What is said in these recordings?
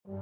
Hi,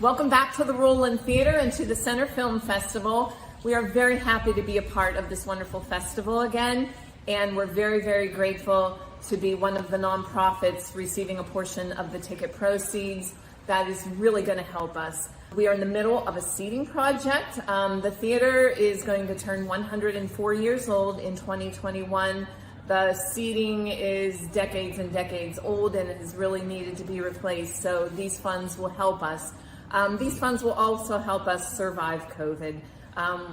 welcome back to the Roland Theater and to the Center Film Festival. We are very happy to be a part of this wonderful festival again, and we're very, very grateful to be one of the nonprofits receiving a portion of the ticket proceeds. That is really going to help us. We are in the middle of a seating project. The theater is going to turn 104 years old in 2021. The seating is decades and decades old and is really needed to be replaced. So these funds will help us. These funds will also help us survive COVID.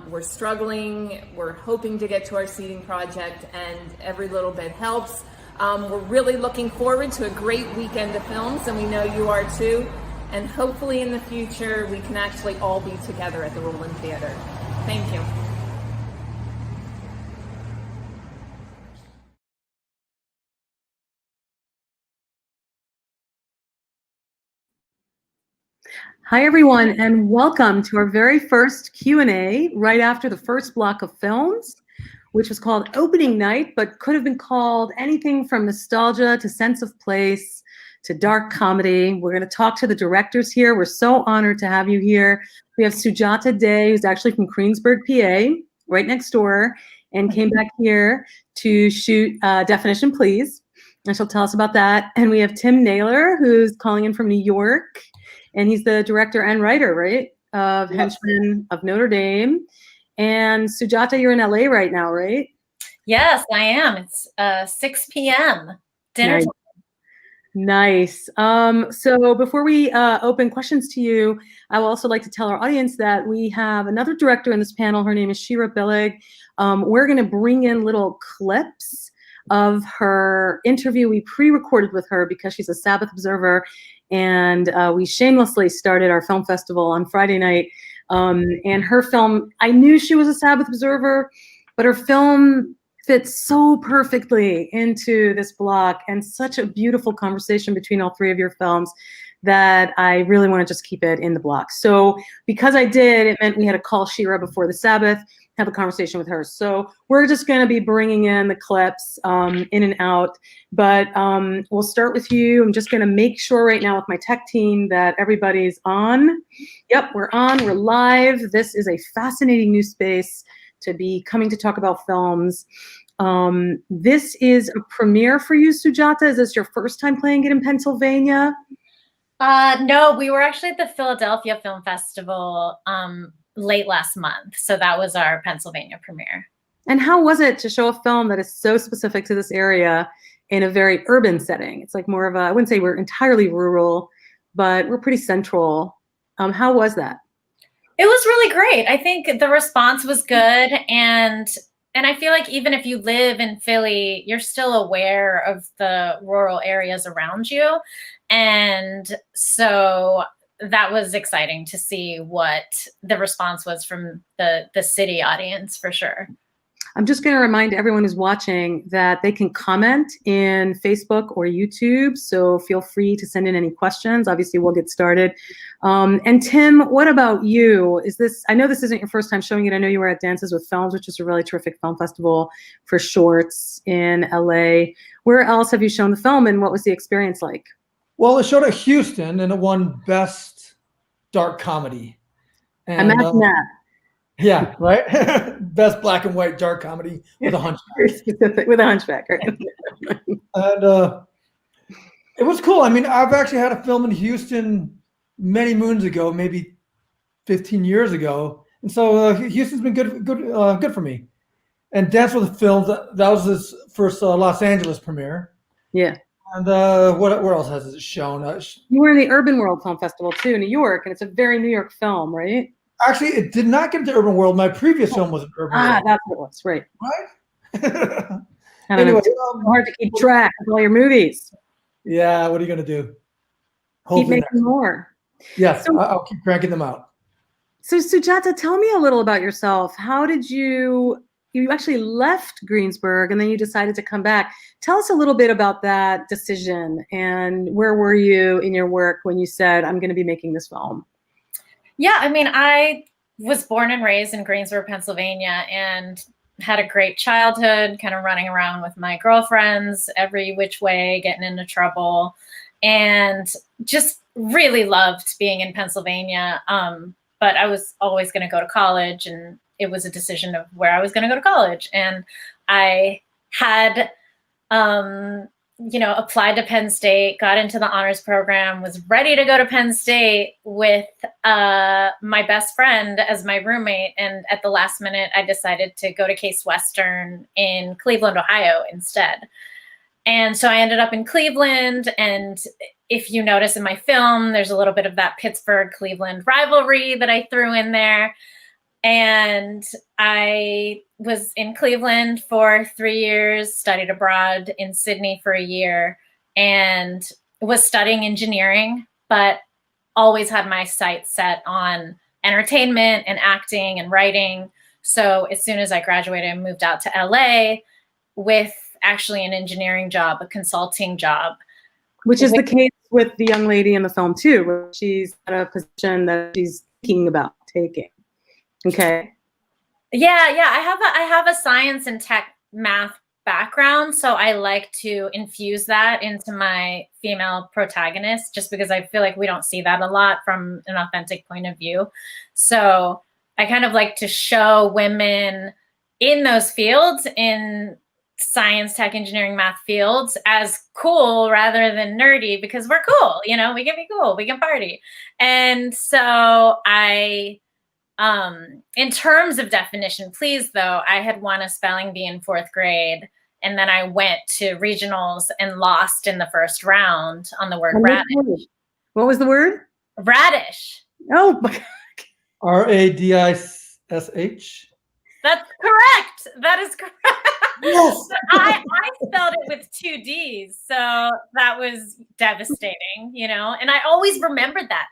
We're struggling. We're hoping to get to our seating project, and every little bit helps. We're really looking forward to a great weekend of films, and we know you are too. And hopefully in the future, we can actually all be together at the Roland Theater. Thank you. Hi, everyone, and welcome to our very first Q&A right after the first block of films, which was called Opening Night, but could have been called anything from nostalgia to sense of place to dark comedy. We're going to talk to the directors here. We're so honored to have you here. We have Sujata Day, who's actually from Greensburg, PA, right next door, and came back here to shoot Definition Please, and she'll tell us about that. And we have Tim Naylor, who's calling in from New York. And he's the director and writer, right, of Henchmen of Notre Dame. And Sujata, you're in LA right now, right? Yes, I am. It's 6 p.m. dinner time. Nice. So before we open questions to you, I will also like to tell our audience that we have another director in this panel. Her name is Shira Billig. We're going to bring in little clips of her interview we pre-recorded with her because she's a Sabbath observer. And we shamelessly started our film festival on Friday night. And her film, I knew she was a Sabbath observer, but her film fits so perfectly into this block, and such a beautiful conversation between all three of your films that I really want to just keep it in the block. So because I did, it meant we had to call Shira before the Sabbath, have a conversation with her. So we're just going to be bringing in the clips in and out, but we'll start with you. I'm just going to make sure right now with my tech team that everybody's on. Yep, we're on, we're live. This is a fascinating new space to be coming to talk about films. This is a premiere for you, Sujata. Is this your first time playing it in Pennsylvania? No, we were actually at the Philadelphia Film Festival late last month. So that was our Pennsylvania premiere. And how was it to show a film that is so specific to this area in a very urban setting? It's like more of a, I wouldn't say we're entirely rural, but we're pretty central. How was that? It was really great. I think the response was good. And I feel like even if you live in Philly, you're still aware of the rural areas around you. And so that was exciting to see what the response was from the city audience, for sure. I'm just going to remind everyone who's watching that they can comment in Facebook or YouTube. So feel free to send in any questions. Obviously, we'll get started. And Tim, what about you? I know this isn't your first time showing it. I know you were at Dances with Films, which is a really terrific film festival for shorts in LA. Where else have you shown the film, and what was the experience like? Well, it showed at Houston, and it won Best Dark Comedy. And, imagine that. Yeah, right? Best black and white dark comedy with a hunchback. Very specific, with a hunchback, right? And it was cool. I mean, I've actually had a film in Houston many moons ago, maybe 15 years ago. And so Houston's been good for me. And Dance with the Films, that was his first Los Angeles premiere. Yeah. And where else has it shown? You were in the Urban World Film Festival too, in New York, and it's a very New York film, right? Actually, it did not get into Urban World. My previous film was an Urban World. That's what it was, right? Right? Anyway, it's hard to keep track of all your movies. Yeah, what are you going to do? Keep making more. Yes, so, I'll keep cranking them out. So Sujata, tell me a little about yourself. How did you actually left Greensburg and then you decided to come back? Tell us a little bit about that decision, and where were you in your work when you said, I'm going to be making this film? Yeah, I mean, I was born and raised in Greensboro, Pennsylvania, and had a great childhood, kind of running around with my girlfriends every which way, getting into trouble, and just really loved being in Pennsylvania. But I was always going to go to college, and it was a decision of where I was going to go to college. And I had, applied to Penn State, got into the honors program, was ready to go to Penn State with my best friend as my roommate. And at the last minute, I decided to go to Case Western in Cleveland, Ohio instead. And so I ended up in Cleveland. And if you notice in my film, there's a little bit of that Pittsburgh-Cleveland rivalry that I threw in there. And I was in Cleveland for 3 years, studied abroad in Sydney for a year, and was studying engineering, but always had my sights set on entertainment and acting and writing. So as soon as I graduated, I moved out to LA with actually an engineering job, a consulting job. Which is the case with the young lady in the film too, where she's at a position that she's thinking about taking. Okay. Yeah. I have a science and tech math background, so I like to infuse that into my female protagonist, just because I feel like we don't see that a lot from an authentic point of view. So I kind of like to show women in those fields, in science, tech, engineering, math fields, as cool rather than nerdy, because we're cool, we can be cool, we can party. And so in terms of definition, please, though, I had won a spelling bee in 4th grade, and then I went to regionals and lost in the first round on the word radish. What was the word? Radish. Oh my God. Radish. That's correct. That is correct. Yes. I spelled it with 2 D's, so that was devastating, and I always remembered that.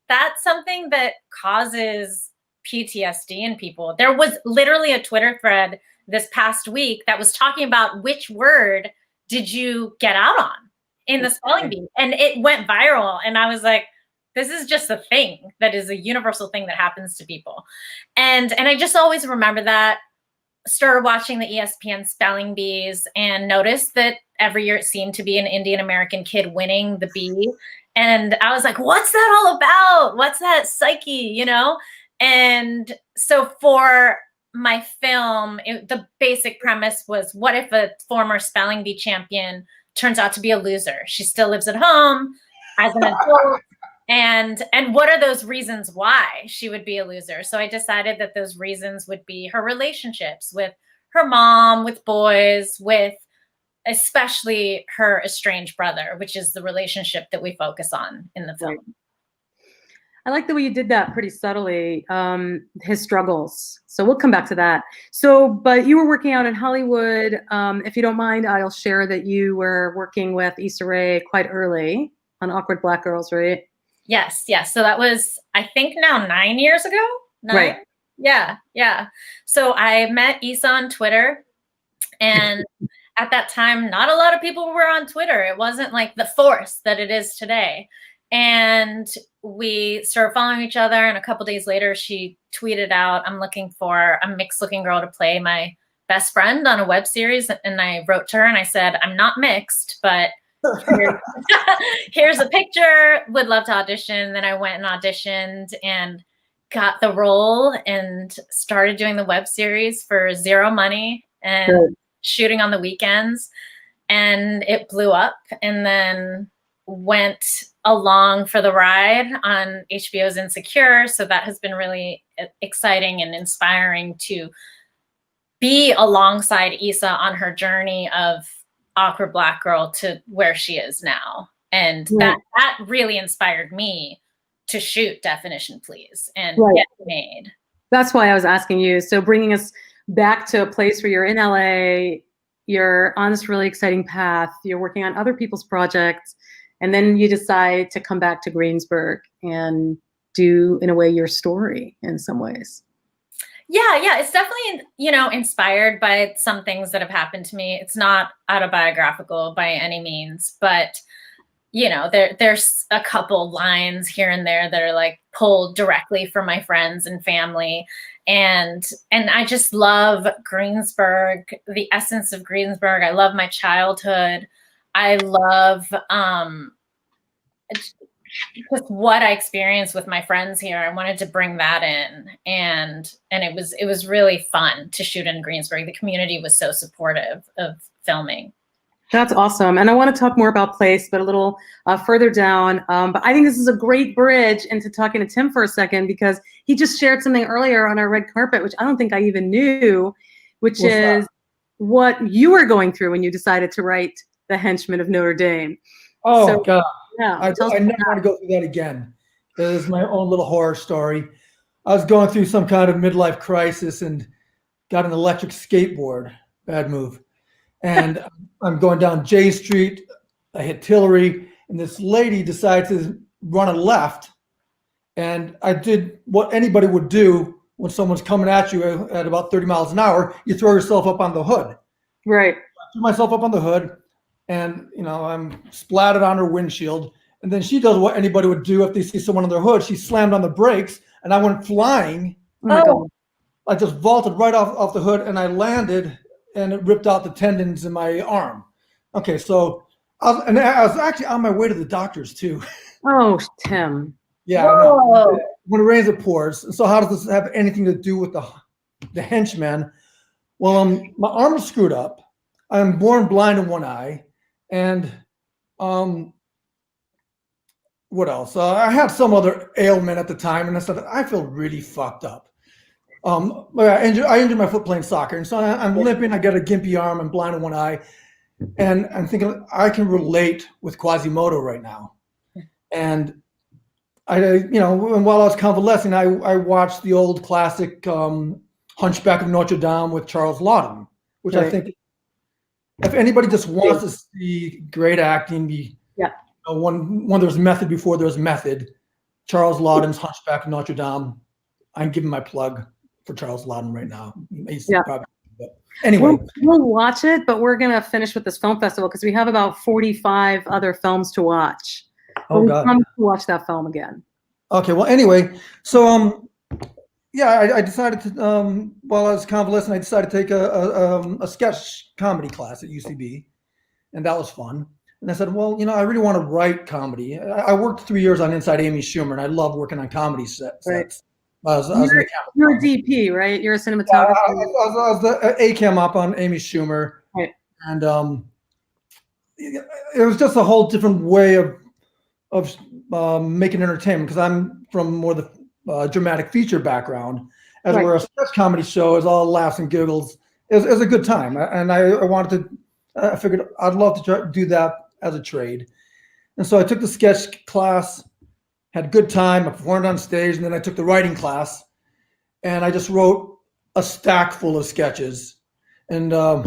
That's something that causes PTSD in people. There was literally a Twitter thread this past week that was talking about which word did you get out on in the spelling bee, and it went viral. And I was like, this is just a thing that is a universal thing that happens to people. And I just always remember that. Started watching the ESPN spelling bees and noticed that every year it seemed to be an Indian American kid winning the bee. And I was like, what's that all about? What's that psyche, And so for my film, the basic premise was, what if a former spelling bee champion turns out to be a loser? She still lives at home as an adult. And what are those reasons why she would be a loser? So I decided that those reasons would be her relationships with her mom, with boys, with especially her estranged brother, which is the relationship that we focus on in the film. I like the way you did that pretty subtly, his struggles. So we'll come back to that. So, but you were working out in Hollywood. If you don't mind, I'll share that you were working with Issa Rae quite early on Awkward Black Girls, right? Yes. So that was, I think now 9 years ago. 9? Right. Yeah. So I met Issa on Twitter, and at that time, not a lot of people were on Twitter. It wasn't like the force that it is today. And we started following each other. And a couple days later, she tweeted out, I'm looking for a mixed looking girl to play my best friend on a web series. And I wrote to her and I said, I'm not mixed, but here's a picture, would love to audition. Then I went and auditioned and got the role and started doing the web series for zero money and shooting on the weekends. And it blew up, and then went along for the ride on HBO's Insecure. So that has been really exciting and inspiring to be alongside Issa on her journey of Awkward Black Girl to where she is now. And that really inspired me to shoot Definition Please and get it made. That's why I was asking you. So bringing us back to a place where you're in LA, you're on this really exciting path, you're working on other people's projects, and then you decide to come back to Greensburg and do, in a way, your story in some ways. Yeah, it's definitely, inspired by some things that have happened to me. It's not autobiographical by any means, but, there's a couple lines here and there that are like pulled directly from my friends and family. And I just love Greensburg, the essence of Greensburg. I love my childhood. I love just what I experienced with my friends here. I wanted to bring that in, and it was really fun to shoot in Greensburg. The community was so supportive of filming. That's awesome. And I want to talk more about place, but a little further down. But I think this is a great bridge into talking to Tim for a second, because he just shared something earlier on our red carpet, which I don't think I even knew, which is what you were going through when you decided to write The Henchman of Notre Dame. Oh, God. Yeah, I never want to go through that again. It is my own little horror story. I was going through some kind of midlife crisis and got an electric skateboard. Bad move. And I'm going down J Street. I hit Tillery, and this lady decided to run a left. And I did what anybody would do when someone's coming at you at about 30 miles an hour. You throw yourself up on the hood. Right. I threw myself up on the hood, and I'm splattered on her windshield. And then she does what anybody would do if they see someone on their hood. She slammed on the brakes, and I went flying. Oh my God. I just vaulted right off the hood, and I landed, and it ripped out the tendons in my arm. Okay, so I was actually on my way to the doctors too. Oh, Tim. Yeah, I know. When it rains, it pours. So how does this have anything to do with the henchman? Well, my arm is screwed up. I'm born blind in one eye, and what else? I had some other ailment at the time, and I said I feel really fucked up. I injured my foot playing soccer, and so I'm limping. I got a gimpy arm. I'm blind in one eye, and I'm thinking I can relate with Quasimodo right now. And while I was convalescing, I watched the old classic Hunchback of Notre Dame with Charles Laughton, which I think, if anybody just wants to see great acting, when there's method before there's method, Charles Laughton's Hunchback of Notre Dame. I'm giving my plug for Charles Laughton right now. But anyway, we'll watch it, but we're gonna finish with this film festival because we have about 45 other films to watch. Oh God, to watch that film again. Okay, well, anyway, so I decided to while I was convalescent, I decided to take a sketch comedy class at UCB, and that was fun. And I said, well, I really want to write comedy. I worked 3 years on Inside Amy Schumer, and I love working on comedy sets. Right. You're a DP, right? You're a cinematographer. I was the A-cam op on Amy Schumer, right? And it was just a whole different way of making entertainment, because I'm from more the dramatic feature background, as where a sketch comedy show is all laughs and giggles. It was a good time, and I wanted to. I figured I'd love to try to do that as a trade, and so I took the sketch class. Had a good time. I performed on stage, and then I took the writing class, and I just wrote a stack full of sketches. And I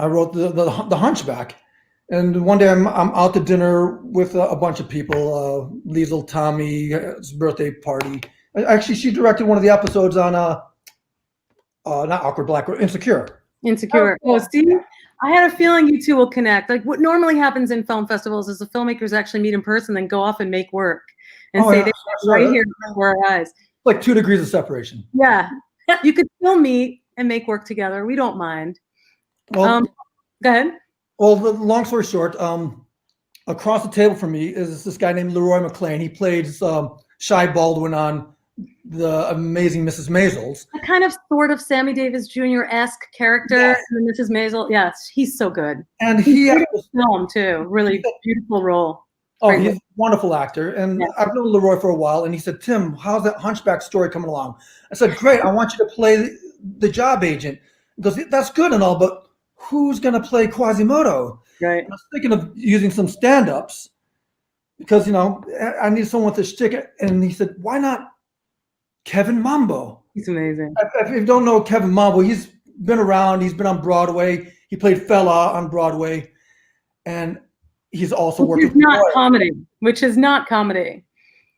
wrote the Hunchback. And one day I'm out to dinner with a bunch of people. Liesl Tommy's birthday party. Actually, she directed one of the episodes on not Awkward Black, Insecure. Insecure. Oh, see, I had a feeling you two will connect. Like what normally happens in film festivals is the filmmakers actually meet in person, then go off and make work and say they're right here before our eyes. Like 2 degrees of separation. Yeah, you could still meet and make work together. We don't mind. Well, go ahead. Well, the long story short, across the table from me is this guy named Leroy McLean. He played Shy Baldwin on The Amazing Mrs. Maisels. A kind of sort of Sammy Davis Jr.-esque character in Mrs. Maisel. Yes, he's so good. And he had this film too. Really beautiful role. Oh, he's a wonderful actor. And I've known Leroy for a while, and he said, Tim, how's that Hunchback story coming along? I said, great, I want you to play the job agent. He goes, that's good and all, but who's going to play Quasimodo? Right. I was thinking of using some stand-ups because, I need someone to stick it. And he said, why not Kevin Mambo? He's amazing. If you don't know Kevin Mambo, he's been around. He's been on Broadway. He played Fela on Broadway. And he's also worked with which is not comedy.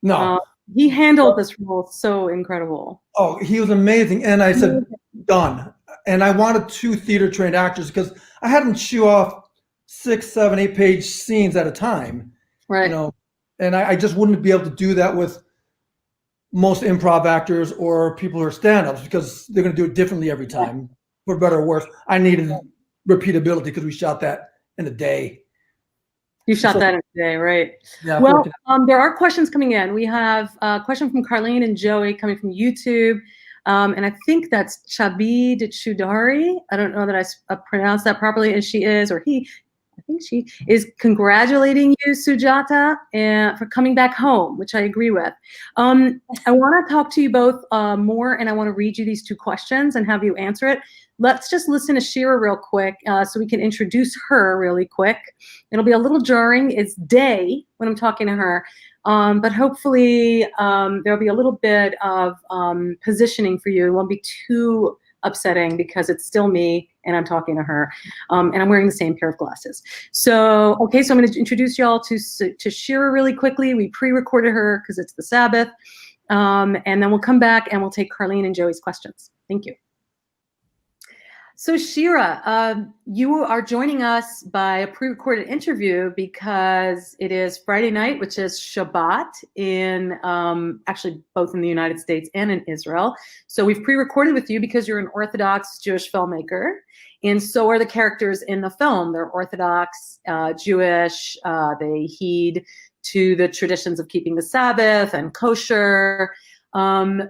No. He handled this role so incredible. Oh, he was amazing. And I said, done. And I wanted 2 theater trained actors because I had them chew off 6, 7, 8-page scenes at a time. Right. You know, and I just wouldn't be able to do that with most improv actors or people who are stand-ups, because they're going to do it differently every time, for better or worse. I needed repeatability because we shot that in a day. You shot that in a day, right? Yeah. Well, there are questions coming in. We have a question from Carlene and Joey coming from YouTube. And I think that's Chabid Chudari. I don't know that I pronounced that properly, and she is, or he, I think she is congratulating you, Sujata, for coming back home, which I agree with. I want to talk to you both more, and I want to read you these 2 questions and have you answer it. Let's just listen to Shira real quick so we can introduce her really quick. It'll be a little jarring. It's day when I'm talking to her, but hopefully there'll be a little bit of positioning for you. It won't be too upsetting because it's still me and I'm talking to her, and I'm wearing the same pair of glasses. So, okay, so I'm going to introduce y'all to Shira really quickly. We pre-recorded her because it's the Sabbath, and then we'll come back and we'll take Carlene and Joey's questions. Thank you. So Shira, you are joining us by a pre-recorded interview because it is Friday night, which is Shabbat in actually both in the United States and in Israel. So we've pre-recorded with you because you're an Orthodox Jewish filmmaker, and so are the characters in the film. They're Orthodox Jewish. They heed to the traditions of keeping the Sabbath and kosher.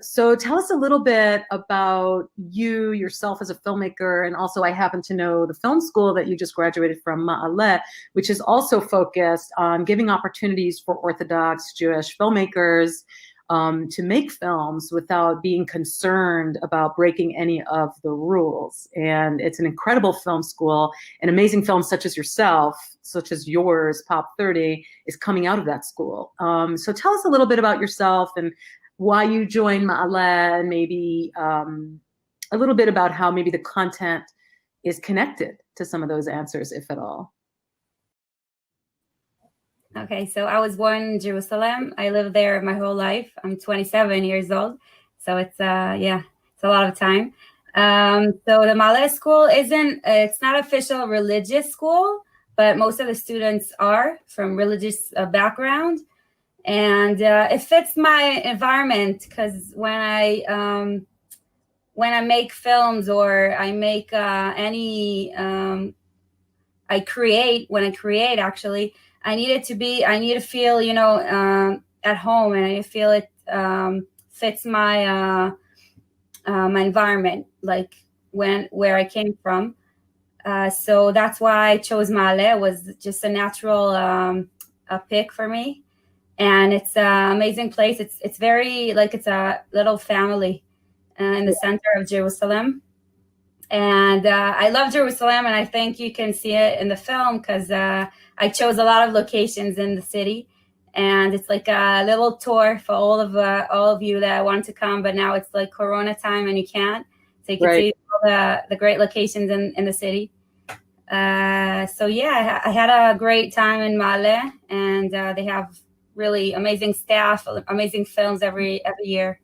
So tell us a little bit about you yourself as a filmmaker, and also I happen to know the film school that you just graduated from, Ma'aleh, which is also focused on giving opportunities for Orthodox Jewish filmmakers to make films without being concerned about breaking any of the rules. And it's an incredible film school, and amazing films such as yourself, such as yours, Pop 30, is coming out of that school. So tell us a little bit about yourself and why you joined Ma'aleh, and maybe a little bit about how maybe the content is connected to some of those answers, if at all. Okay, so I was born in Jerusalem. I lived there my whole life. I'm 27 years old, so it's it's a lot of time. So the Ma'aleh school it's not official religious school, but most of the students are from religious background. And it fits my environment, because when I make films or I make I create actually, I need to feel, at home, and I feel it fits my my environment, like where I came from. So that's why I chose Ma'aleh. It was just a natural a pick for me. And it's an amazing place. It's very, like, it's a little family in the center of Jerusalem. And I love Jerusalem, and I think you can see it in the film because I chose a lot of locations in the city. And it's like a little tour for all of you that want to come, but now it's like Corona time and you can't. So you can see all the great locations in the city. So yeah, I had a great time in Ma'aleh, and they have really amazing staff, amazing films every year.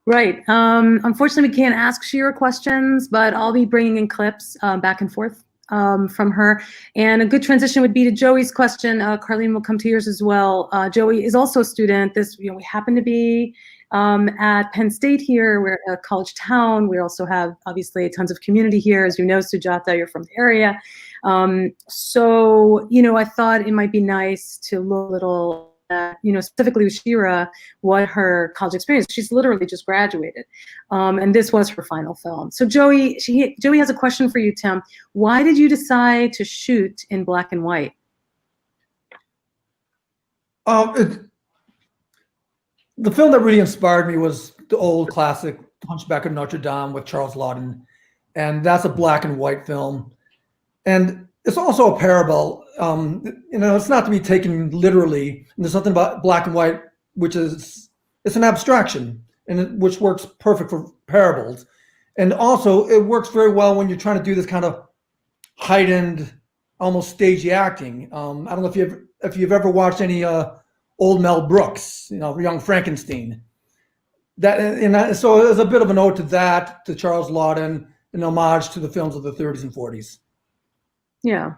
Right. Unfortunately, we can't ask Shira questions, but I'll be bringing in clips back and forth from her. And a good transition would be to Joey's question. Carlene, will come to yours as well. Joey is also a student. We happen to be at Penn State here. We're a college town. We also have obviously tons of community here. As you know, Sujata, you're from the area. So, I thought it might be nice to look a little at, specifically with Shira, what her college experience. She's literally just graduated. And this was her final film. So Joey has a question for you, Tim. Why did you decide to shoot in black and white? The film that really inspired me was the old classic Hunchback of Notre Dame with Charles Laughton. And that's a black and white film. And it's also a parable. It's not to be taken literally. And there's something about black and white, it's an abstraction, and which works perfect for parables. And also it works very well when you're trying to do this kind of heightened, almost stagey acting. I don't know if you've ever watched any old Mel Brooks, Young Frankenstein. So it was a bit of an ode to that, to Charles Laughton, an homage to the films of the 30s and 40s. Yeah.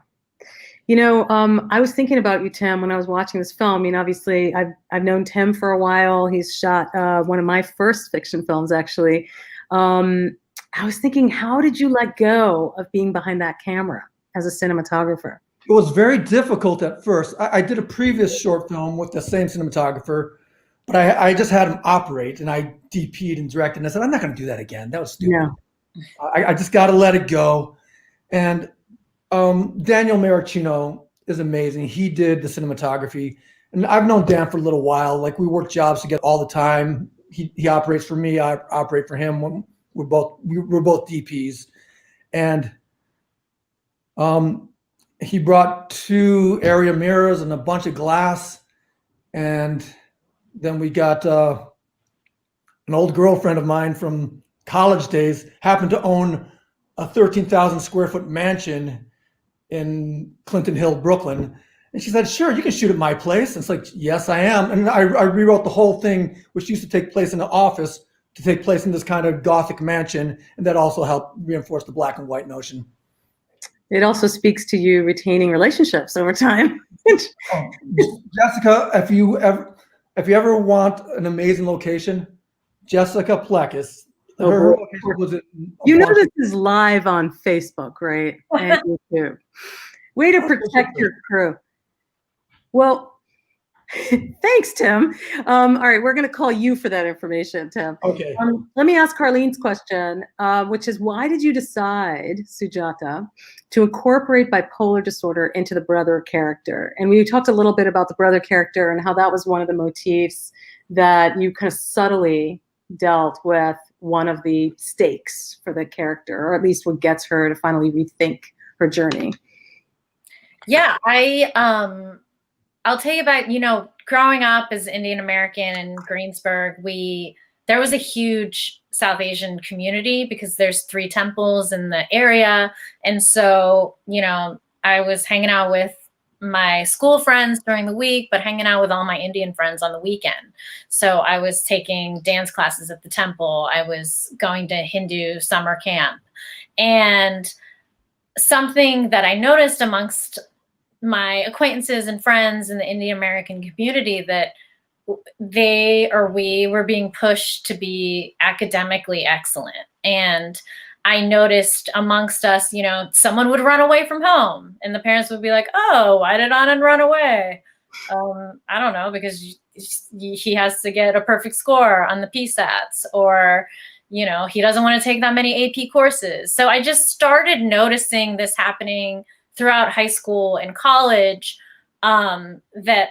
You know, I was thinking about you, Tim, when I was watching this film. I mean, obviously, I've known Tim for a while. He's shot one of my first fiction films, actually. I was thinking, how did you let go of being behind that camera as a cinematographer? It was very difficult at first. I did a previous short film with the same cinematographer, but I just had him operate, and I DP'd and directed, and I said, I'm not going to do that again. That was stupid. Yeah. I just got to let it go. And Daniel Maricino is amazing. He did the cinematography, and I've known Dan for a little while. Like, we work jobs together all the time. He operates for me. I operate for him. We're both DPs, and he brought 2 area mirrors and a bunch of glass, and then we got an old girlfriend of mine from college days happened to own a 13,000 square foot mansion in Clinton Hill, Brooklyn. And she said, sure, you can shoot at my place. And it's like, yes, I am. And I rewrote the whole thing, which used to take place in an office, to take place in this kind of Gothic mansion. And that also helped reinforce the black and white notion. It also speaks to you retaining relationships over time. Jessica, if you ever want an amazing location, Jessica Plekis. Her location was you know this is live on Facebook, right? And YouTube. Way to protect your crew. Well, thanks, Tim. All right, we're going to call you for that information, Tim. Okay. Let me ask Carlene's question, which is, why did you decide, Sujata, to incorporate bipolar disorder into the brother character? And we talked a little bit about the brother character and how that was one of the motifs that you kind of subtly dealt with, one of the stakes for the character, or at least what gets her to finally rethink her journey. Yeah, I'll tell you about, growing up as Indian American in Greensburg, there was a huge South Asian community because there's 3 temples in the area. And so, I was hanging out with my school friends during the week, but hanging out with all my Indian friends on the weekend. So I was taking dance classes at the temple. I was going to Hindu summer camp. And something that I noticed amongst my acquaintances and friends in the Indian American community, that we were being pushed to be academically excellent. And I noticed amongst us, someone would run away from home and the parents would be like, oh, why did Anand run away? I don't know, because he has to get a perfect score on the PSATs, or, he doesn't want to take that many AP courses. So I just started noticing this happening throughout high school and college, that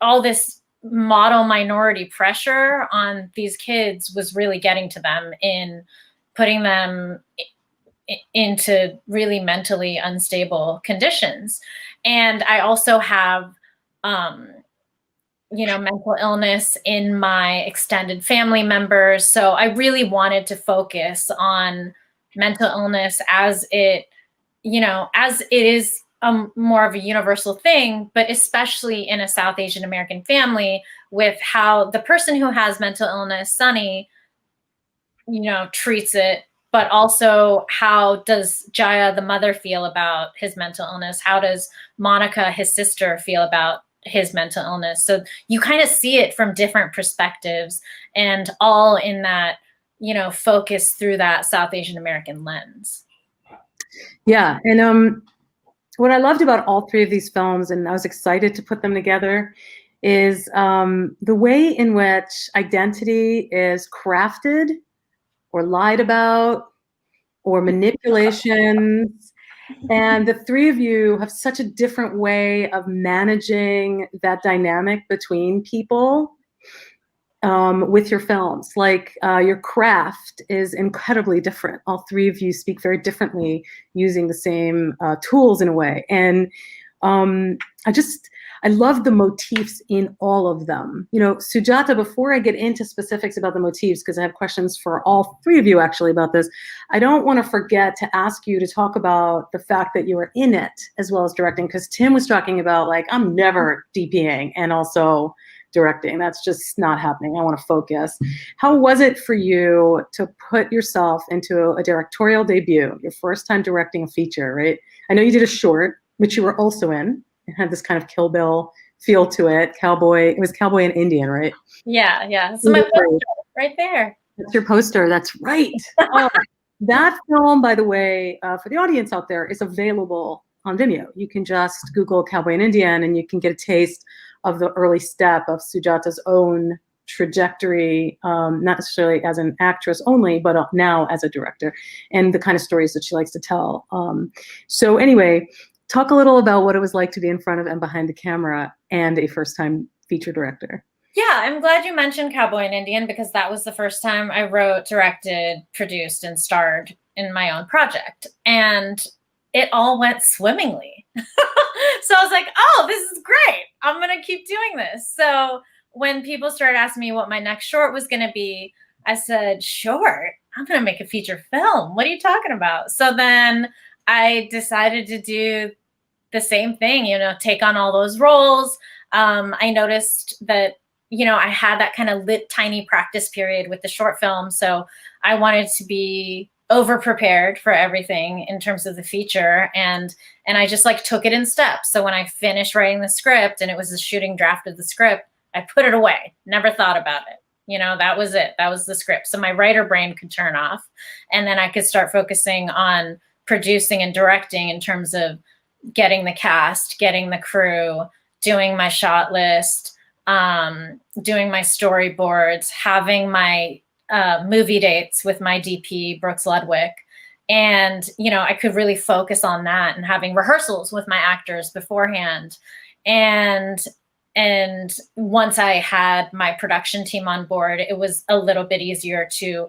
all this model minority pressure on these kids was really getting to them in putting them into really mentally unstable conditions. And I also have, mental illness in my extended family members. So I really wanted to focus on mental illness as it is more of a universal thing, but especially in a South Asian American family, with how the person who has mental illness, Sunny, treats it, but also how does Jaya, the mother, feel about his mental illness? How does Monica, his sister, feel about his mental illness? So you kind of see it from different perspectives, and all in that, focus through that South Asian American lens. Yeah, and what I loved about all 3 of these films, and I was excited to put them together, is the way in which identity is crafted or lied about or manipulations. And the 3 of you have such a different way of managing that dynamic between people with your films. Like, your craft is incredibly different. All 3 of you speak very differently using the same tools in a way. And I love the motifs in all of them. Sujata, before I get into specifics about the motifs, because I have questions for all 3 of you actually about this, I don't want to forget to ask you to talk about the fact that you were in it as well as directing, because Tim was talking about, like, I'm never DPing and also directing. That's just not happening. I want to focus. How was it for you to put yourself into a directorial debut, your first time directing a feature, right? I know you did a short, which you were also in. It had this kind of Kill Bill feel to it. It was Cowboy and Indian, right? Yeah. So my poster right there. That's your poster. That's right. Oh, that film, by the way, for the audience out there, is available on Vimeo. You can just Google Cowboy and Indian and you can get a taste of the early step of Sujata's own trajectory, not necessarily as an actress only, but now as a director, and the kind of stories that she likes to tell. So anyway, talk a little about what it was like to be in front of and behind the camera and a first-time feature director. Yeah, I'm glad you mentioned Cowboy and Indian because that was the first time I wrote, directed, produced, and starred in my own project. And it all went swimmingly. So I was like, oh, this is great. I'm going to keep doing this. So when people started asking me what my next short was going to be, I said, short? I'm going to make a feature film. What are you talking about? So then I decided to do the same thing, take on all those roles. I noticed that, I had that kind of tiny practice period with the short film. So I wanted to be over prepared for everything in terms of the feature. And I just took it in steps. So when I finished writing the script and it was the shooting draft of the script, I put it away, never thought about it. That was it. That was the script. So my writer brain could turn off and then I could start focusing on producing and directing in terms of getting the cast, getting the crew, doing my shot list, doing my storyboards, having my movie dates with my DP, Brooks Ludwig. And, I could really focus on that and having rehearsals with my actors beforehand. And once I had my production team on board, it was a little bit easier to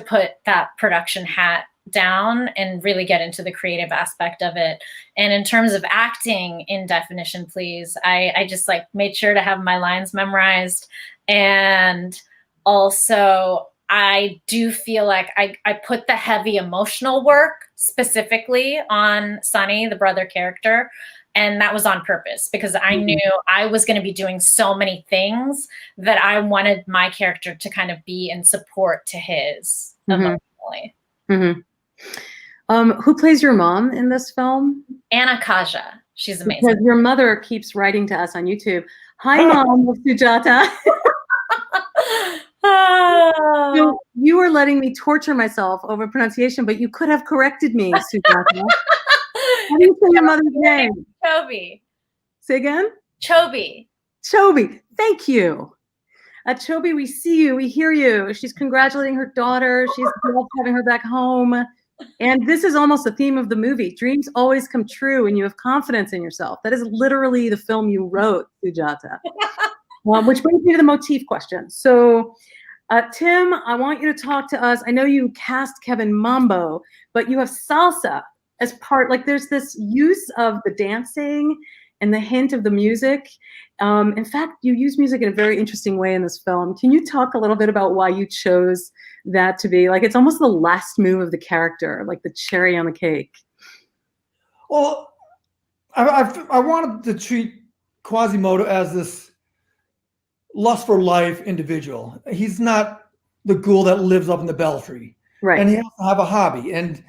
put that production hat down and really get into the creative aspect of it. And in terms of acting in Definition Please, I just made sure to have my lines memorized. And also I do feel like I put the heavy emotional work specifically on Sonny, the brother character. And that was on purpose because I knew I was going to be doing so many things that I wanted my character to kind of be in support to his emotionally. Mm-hmm. Who plays your mom in this film? Anna Kaja. She's amazing. Because your mother keeps writing to us on YouTube. Hi, Mom of Sujata. So you were letting me torture myself over pronunciation, but you could have corrected me, Sujata. How do you say your mother's name? Chobi. Say again? Chobi. Chobi. Thank you. Chobi, we see you. We hear you. She's congratulating her daughter. She's loved having her back home. And this is almost the theme of the movie. Dreams always come true and you have confidence in yourself. That is literally the film you wrote, Sujata. Which brings me to the motif question. So, Tim, I want you to talk to us. I know you cast Kevin Mambo, but you have salsa as part, there's this use of the dancing and the hint of the music. In fact, you use music in a very interesting way in this film. Can you talk a little bit about why you chose that to be it's almost the last move of the character, like the cherry on the cake? Well, I wanted to treat Quasimodo as this lust for life individual. He's not the ghoul that lives up in the belfry. Right. And he has to have a hobby. And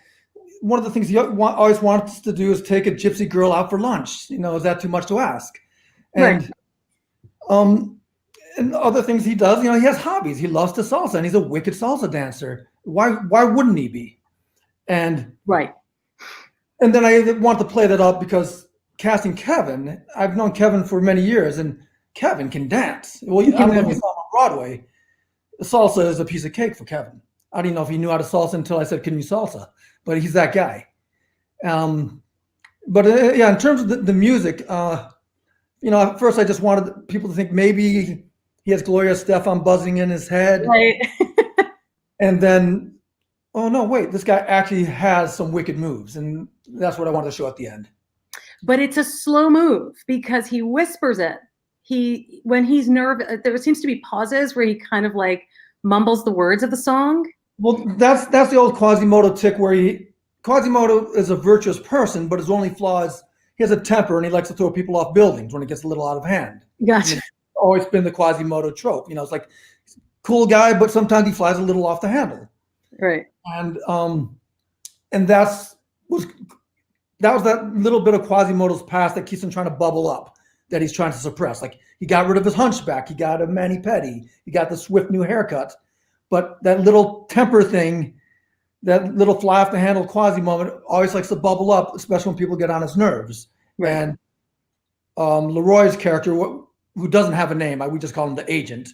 one of the things he always wants to do is take a gypsy girl out for lunch. Is that too much to ask? And and other things he does, he has hobbies. He loves to salsa and he's a wicked salsa dancer. Why wouldn't he be? And and then I want to play that up because casting Kevin, I've known Kevin for many years and Kevin can dance. Well, I don't know if you saw him on Broadway. Salsa is a piece of cake for Kevin. I didn't know if he knew how to salsa until I said, "Can you salsa?" But he's that guy. But in terms of the music, at first I just wanted people to think maybe he has Gloria Estefan buzzing in his head. Right. And then, oh no, wait, this guy actually has some wicked moves. And that's what I wanted to show at the end. But it's a slow move because he whispers it. When he's nervous, there seems to be pauses where he kind of mumbles the words of the song. Well, that's the old Quasimodo tick where Quasimodo is a virtuous person, but his only flaw is he has a temper and he likes to throw people off buildings when it gets a little out of hand. Gotcha. always been the Quasimodo trope. You know, it's like cool guy, but sometimes he flies a little off the handle. Right. And that was that little bit of Quasimodo's past that keeps him trying to bubble up, that he's trying to suppress. Like he got rid of his hunchback, he got a mani-pedi, he got the swift new haircut, but that little temper thing, that little fly off the handle Quasi moment, always likes to bubble up, especially when people get on his nerves. Right. And Leroy's character, who doesn't have a name, we just call him the agent.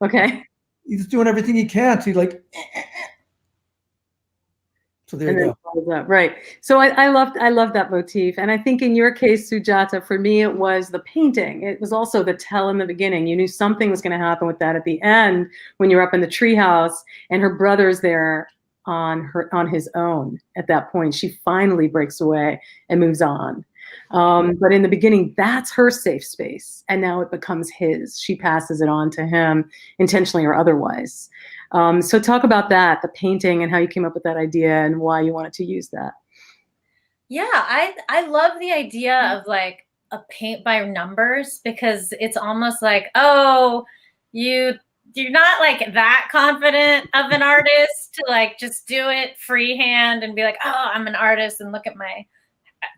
Okay. He's doing everything he can to like. So there you go. Right. So I love that motif. And I think in your case, Sujata, for me, it was the painting. It was also the tell in the beginning. You knew something was going to happen with that at the end when you're up in the treehouse and her brother's there on his own. At that point, she finally breaks away and moves on. But in the beginning, that's her safe space. And now it becomes his. She passes it on to him, intentionally or otherwise. So talk about that, the painting, and how you came up with that idea and why you wanted to use that. Yeah, I love the idea of like a paint by numbers, because it's almost like, oh, you're not like that confident of an artist to like just do it freehand and be like, oh, I'm an artist and look at my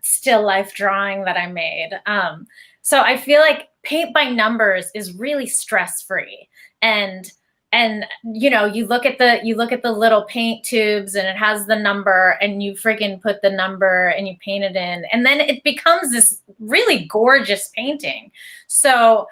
still life drawing that I made. So I feel like paint by numbers is really stress-free. And you know, you look at the little paint tubes and it has the number, and you freaking put the number and you paint it in, and then it becomes this really gorgeous painting. So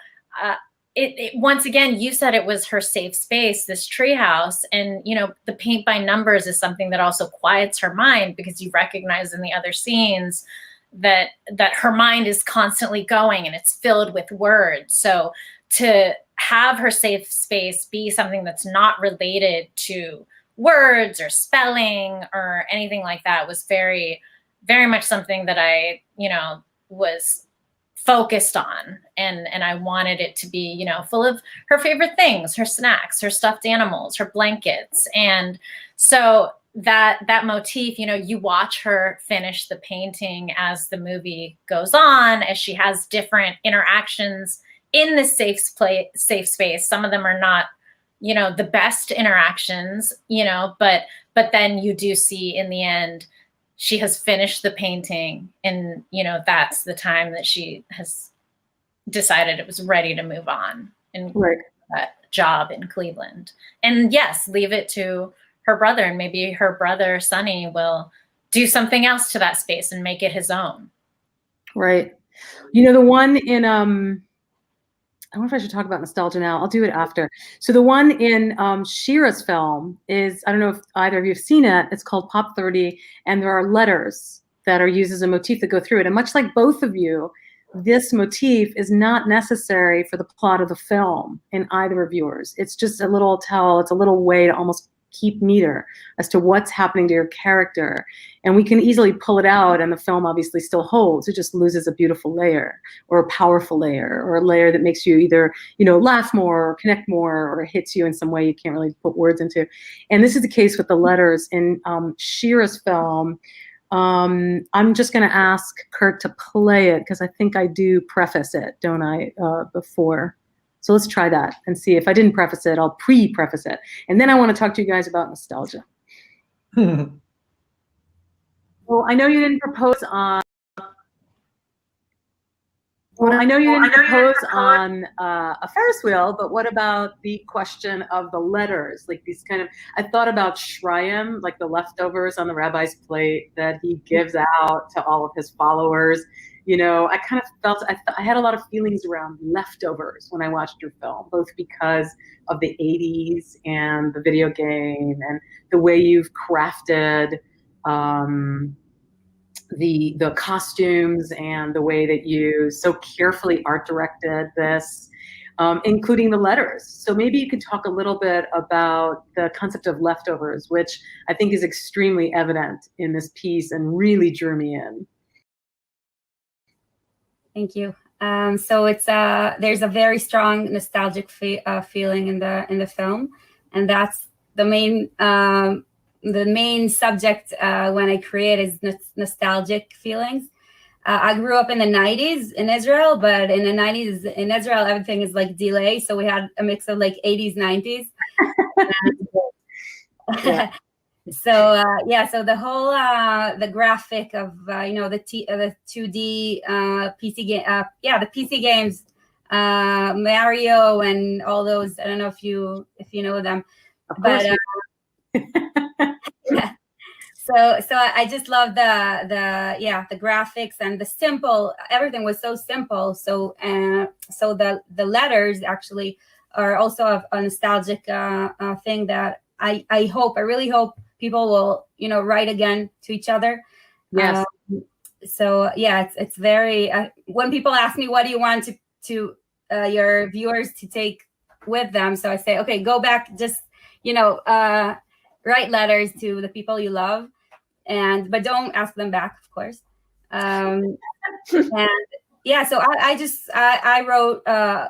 it once again, you said it was her safe space, this treehouse, and you know, the paint by numbers is something that also quiets her mind, because you recognize in the other scenes that her mind is constantly going and it's filled with words. So to have her safe space be something that's not related to words or spelling or anything like that was very, very much something that I, you know, was focused on. And I wanted it to be, you know, full of her favorite things, her snacks, her stuffed animals, her blankets. And so that motif, you know, you watch her finish the painting as the movie goes on, as she has different interactions in this safe space. Some of them are not, you know, the best interactions, you know, but then you do see in the end, she has finished the painting, and, you know, that's the time that she has decided it was ready to move on and right. that job in Cleveland. And yes, leave it to her brother, and maybe her brother, Sonny, will do something else to that space and make it his own. Right. You know, the one in, I wonder if I should talk about nostalgia now. I'll do it after. So the one in Shira's film is, I don't know if either of you have seen it. It's called Pop 30, and there are letters that are used as a motif that go through it. And much like both of you, this motif is not necessary for the plot of the film in either of yours. It's just a little tell. It's a little way to almost keep meter as to what's happening to your character. And we can easily pull it out, and the film obviously still holds. It just loses a beautiful layer, or a powerful layer, or a layer that makes you either, you know, laugh more or connect more, or hits you in some way you can't really put words into. And this is the case with the letters in Shira's film. I'm just going to ask Kurt to play it, because I think I do preface it, don't I, before. So let's try that and see. If I didn't preface it, I'll pre-preface it. And then I want to talk to you guys about nostalgia. Well, I know you didn't propose on a Ferris wheel, but what about the question of the letters? Like these kind of, I thought about Shrayim, like the leftovers on the rabbi's plate that he gives out to all of his followers. You know, I kind of felt, I had a lot of feelings around leftovers when I watched your film, both because of the 80s and the video game and the way you've crafted the costumes and the way that you so carefully art directed this, including the letters. So maybe you could talk a little bit about the concept of leftovers, which I think is extremely evident in this piece and really drew me in. Thank you. So it's there's a very strong nostalgic feeling in the film, and that's the main subject when I create is nostalgic feelings. I grew up in the 90s in Israel, but in the 90s in Israel, everything is like delay. So we had a mix of like 80s, 90s. Yeah. So so the whole the graphic of the 2D PC game, the PC games, Mario and all those. I don't know if you know them, but yeah. So I just love the graphics and the simple. Everything was so simple. So so the letters actually are also a nostalgic thing that I really hope people will write again to each other. Yes. So yeah, it's very when people ask me what do you want to your viewers to take with them, so I say, okay, go back, just write letters to the people you love, but don't ask them back, of course. And yeah, so I wrote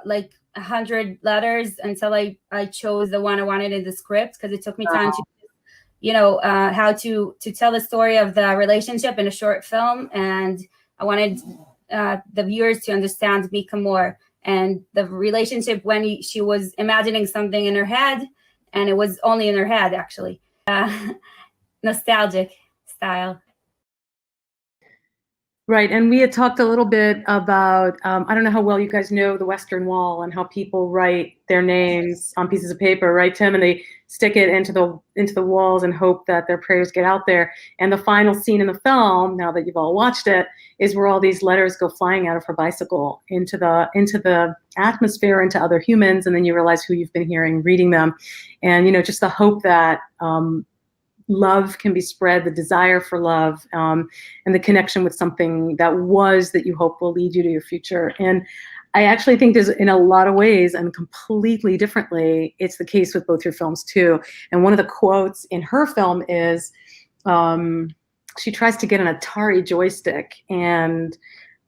like 100 letters until I chose the one I wanted in the script, because it took me time to how to tell the story of the relationship in a short film, and I wanted the viewers to understand Mika more and the relationship when she was imagining something in her head, and it was only in her head, actually. Nostalgic style. Right, and we had talked a little bit about, I don't know how well you guys know the Western Wall and how people write their names on pieces of paper, right, Tim? And they stick it into the walls and hope that their prayers get out there. And the final scene in the film, now that you've all watched it, is where all these letters go flying out of her bicycle into the atmosphere, into other humans, and then you realize who you've been hearing reading them. And just the hope that love can be spread, the desire for love, and the connection with something that you hope will lead you to your future. And I actually think there's, in a lot of ways and completely differently, it's the case with both your films too. And one of the quotes in her film is, she tries to get an Atari joystick, and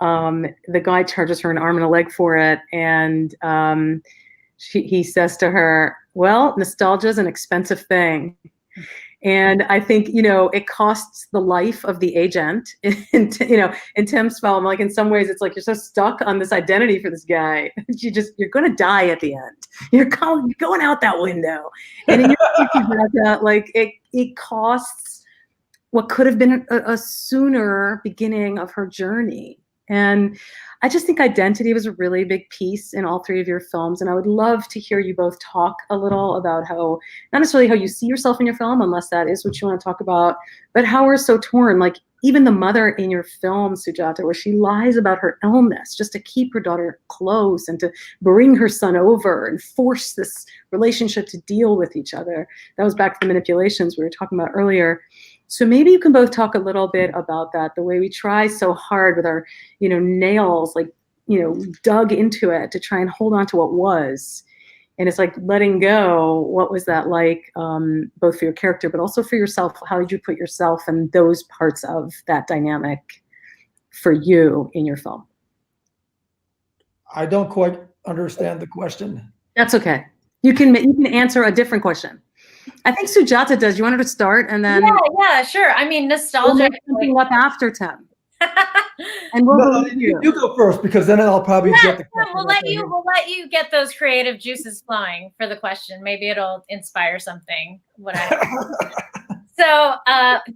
the guy charges her an arm and a leg for it. And he says to her, well, nostalgia is an expensive thing. And I think, it costs the life of the agent in Tim's film. Like, in some ways, it's like you're so stuck on this identity for this guy. You're going to die at the end. You're going out that window. And in your case, like, it costs what could have been a sooner beginning of her journey. And I just think identity was a really big piece in all three of your films. And I would love to hear you both talk a little about how, not necessarily how you see yourself in your film, unless that is what you want to talk about, but how we're so torn. Like, even the mother in your film, Sujata, where she lies about her illness just to keep her daughter close and to bring her son over and force this relationship to deal with each other. That was back to the manipulations we were talking about earlier. So maybe you can both talk a little bit about that, the way we try so hard with our, nails, like, dug into it to try and hold on to what was. And it's like letting go. What was that like, both for your character, but also for yourself? How did you put yourself and those parts of that dynamic for you in your film? I don't quite understand the question. That's okay. You can answer a different question. I think Sujata does. You wanted to start, and then yeah, sure. I mean, nostalgia. We'll make something up after Tim. And you go first, because then I'll probably get the question. We'll let you get those creative juices flowing for the question. Maybe it'll inspire something. So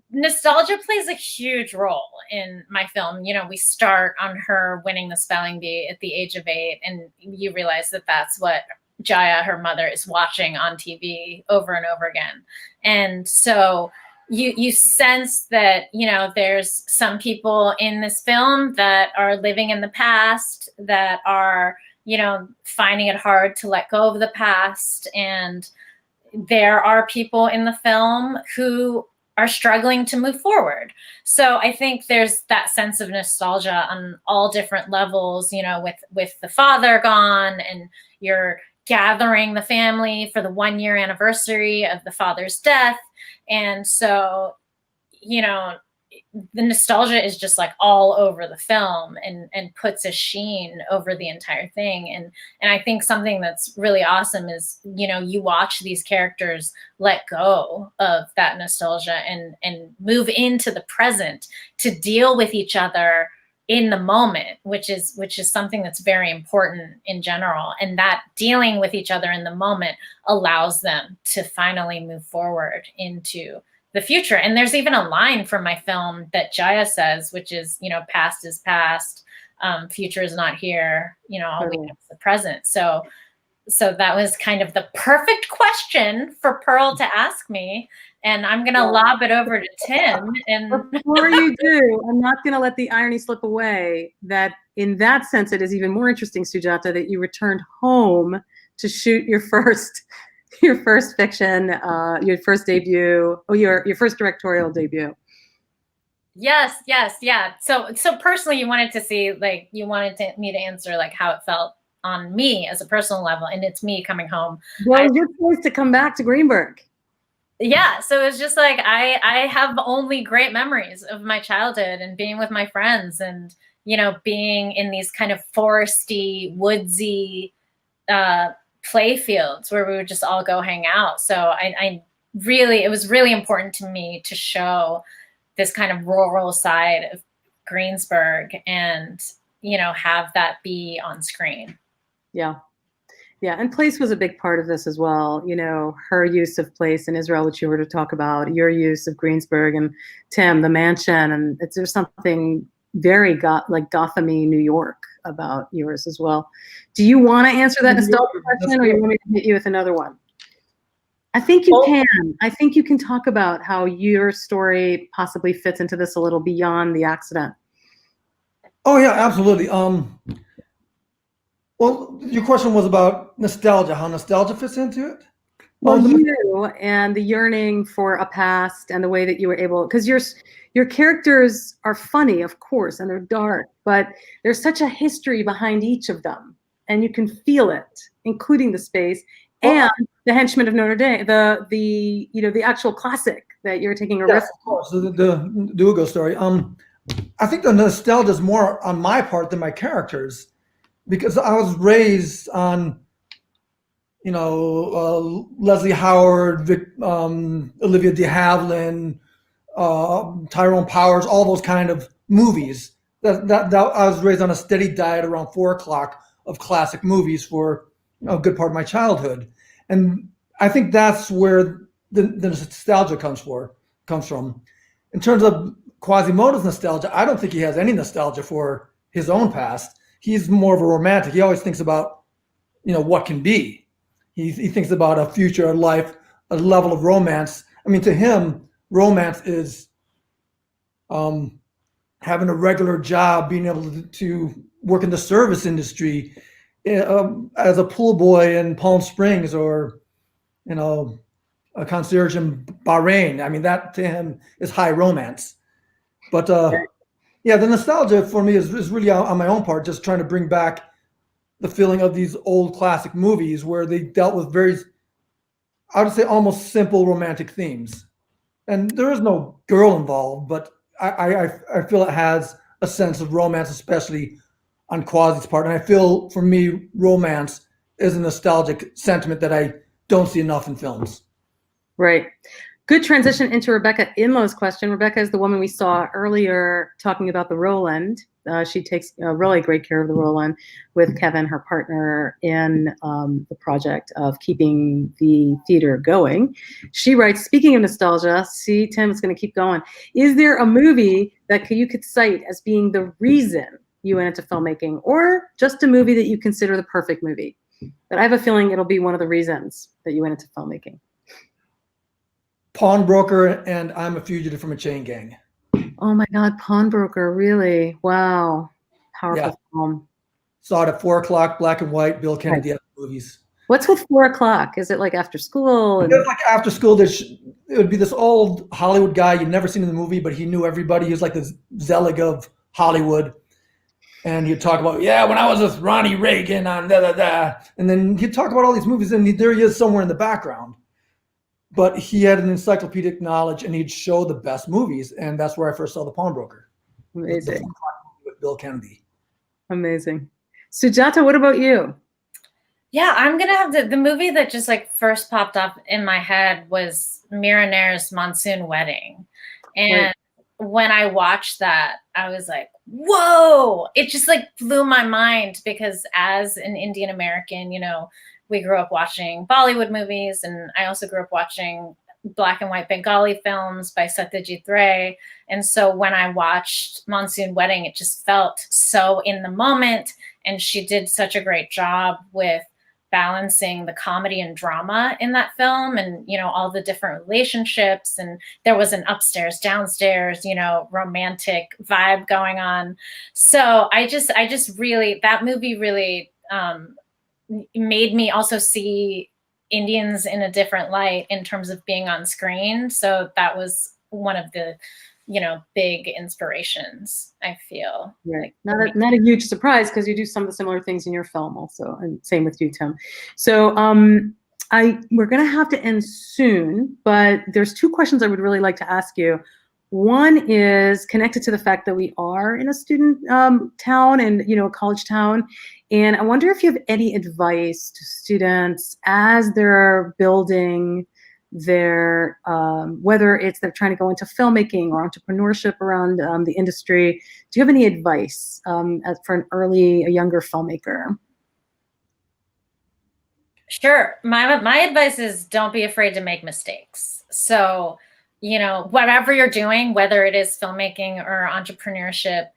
nostalgia plays a huge role in my film. We start on her winning the spelling bee at the age of 8, and you realize that that's what Jaya, her mother, is watching on TV over and over again. And so you sense that, there's some people in this film that are living in the past, that are, finding it hard to let go of the past. And there are people in the film who are struggling to move forward. So I think there's that sense of nostalgia on all different levels, with the father gone, and you're gathering the family for the 1-year anniversary of the father's death. And so, the nostalgia is just like all over the film, and puts a sheen over the entire thing. And I think something that's really awesome is, you watch these characters let go of that nostalgia and move into the present to deal with each other in the moment, which is something that's very important in general. And that dealing with each other in the moment allows them to finally move forward into the future. And there's even a line from my film that Jaya says, which is, you know, past is past, future is not here, you know, all we have is the present. So that was kind of the perfect question for Pearl to ask me. And I'm going to lob it over to Tim. And before you do, I'm not going to let the irony slip away that in that sense, it is even more interesting, Sujata, that you returned home to shoot your first fiction, your first debut, your first directorial debut. Yes. Yeah. So personally, you wanted to see, like, me to answer like how it felt on me as a personal level, and it's me coming home. Well, it was your choice to come back to Greenberg. Yeah, so it's just like I have only great memories of my childhood and being with my friends, and, you know, being in these kind of foresty, woodsy play fields where we would just all go hang out. So it was really important to me to show this kind of rural side of Greensburg and, you know, have that be on screen. Yeah, and place was a big part of this as well. You know, her use of place in Israel, which you were to talk about, your use of Greensburg, and Tim, the mansion, and there's something very Gotham-y New York about yours as well. Do you want to answer that nostalgia question, or you want me to hit you with another one? I think you can. I think you can talk about how your story possibly fits into this a little beyond the accident. Oh yeah, absolutely. Well, your question was about nostalgia, how nostalgia fits into it? Well, you and the yearning for a past and the way that you were able, because your characters are funny, of course, and they're dark, but there's such a history behind each of them, and you can feel it, including the space and the Henchman of Notre Dame, the actual classic that you're taking a risk. Of course, the Hugo story. I think the nostalgia is more on my part than my characters, because I was raised on, you know, Leslie Howard, Olivia de Havilland, Tyrone Powers, all those kind of movies. That I was raised on a steady diet around 4 o'clock of classic movies for a good part of my childhood, and I think that's where the nostalgia comes from. In terms of Quasimodo's nostalgia, I don't think he has any nostalgia for his own past. He's more of a romantic. He always thinks about, you know, what can be. He thinks about a future, a life, a level of romance. I mean, to him, romance is having a regular job, being able to work in the service industry, as a pool boy in Palm Springs, or, you know, a concierge in Bahrain. I mean, that to him is high romance. But yeah, the nostalgia for me is really on my own part, just trying to bring back the feeling of these old classic movies where they dealt with very, I would say, almost simple romantic themes. And there is no girl involved, but I feel it has a sense of romance, especially on Quasi's part. And I feel, for me, romance is a nostalgic sentiment that I don't see enough in films. Right. Good transition into Rebecca Inlow's question. Rebecca is the woman we saw earlier talking about the Roland. She takes really great care of the Roland with Kevin, her partner, in the project of keeping the theater going. She writes, speaking of nostalgia, see, Tim, it's going to keep going. Is there a movie that you could cite as being the reason you went into filmmaking, or just a movie that you consider the perfect movie? But I have a feeling it'll be one of the reasons that you went into filmmaking. Pawnbroker and I'm a Fugitive from a Chain Gang. Oh my God, Pawnbroker, really? Wow. Powerful film. Saw it at 4 o'clock, black and white, Bill Kennedy movies. What's with 4 o'clock? Is it like after school? It was like after school. It would be this old Hollywood guy you'd never seen in the movie, but he knew everybody. He was like the Zelig of Hollywood. And he'd talk about, yeah, when I was with Ronnie Reagan on da-da-da. And then he'd talk about all these movies, and there he is somewhere in the background. But he had an encyclopedic knowledge, and he'd show the best movies. And that's where I first saw The Pawnbroker. Amazing. With Bill Kennedy. Amazing. Sujata, what about you? Yeah, I'm going to have the movie that just like first popped up in my head was Mira Nair's Monsoon Wedding. And when I watched that, I was like, whoa, it just like blew my mind, because as an Indian American, you know, we grew up watching Bollywood movies, and I also grew up watching black and white Bengali films by Satyajit Ray. And so when I watched Monsoon Wedding, it just felt so in the moment. And she did such a great job with balancing the comedy and drama in that film, and, you know, all the different relationships. And there was an upstairs, downstairs, you know, romantic vibe going on. So I just really, that movie really made me also see Indians in a different light in terms of being on screen. So that was one of the, you know, big inspirations, I feel. Right. Not a huge surprise, because you do some of the similar things in your film also, and same with you, Tim. So we're going to have to end soon, but there's two questions I would really like to ask you. One is connected to the fact that we are in a student town, and, you know, a college town. And I wonder if you have any advice to students as they're building their, whether it's they're trying to go into filmmaking or entrepreneurship around the industry. Do you have any advice for a younger filmmaker? Sure. My advice is, don't be afraid to make mistakes. So, you know, whatever you're doing, whether it is filmmaking or entrepreneurship,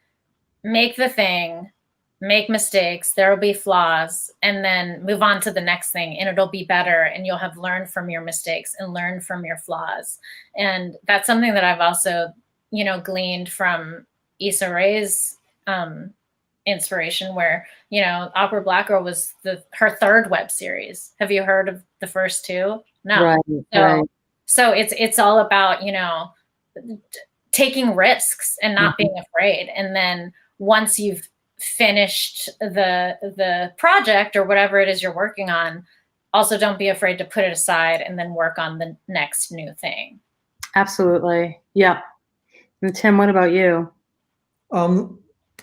make the thing, make mistakes, there will be flaws, and then move on to the next thing, and it'll be better, and you'll have learned from your mistakes and learned from your flaws. And that's something that I've also, you know, gleaned from Issa Rae's inspiration, where, you know, Awkward Black Girl was her third web series. Have you heard of the first two? No. Right. So it's all about, you know, taking risks and not being afraid. And then once you've finished the project or whatever it is you're working on, also don't be afraid to put it aside and then work on the next new thing. Absolutely. Yeah. And Tim, what about you?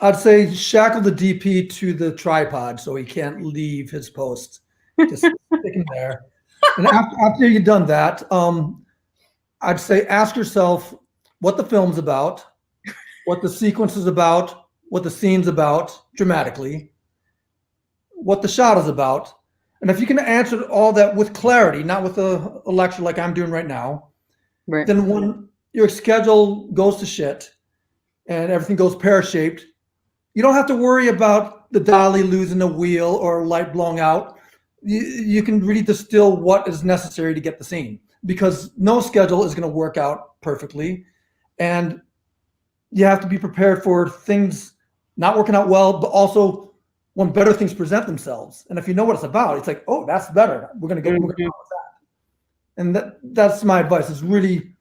I'd say shackle the DP to the tripod so he can't leave his post. Just stick him there. And after you've done that, I'd say ask yourself what the film's about, what the sequence is about, what the scene's about dramatically, what the shot is about. And if you can answer all that with clarity, not with a lecture like I'm doing right now, right, then when your schedule goes to shit and everything goes pear-shaped, you don't have to worry about the dolly losing a wheel or light blowing out. You can really distill what is necessary to get the scene, because no schedule is going to work out perfectly. And you have to be prepared for things not working out well, but also when better things present themselves. And if you know what it's about, it's like, oh, that's better. We're going to go with that. And that's my advice, is really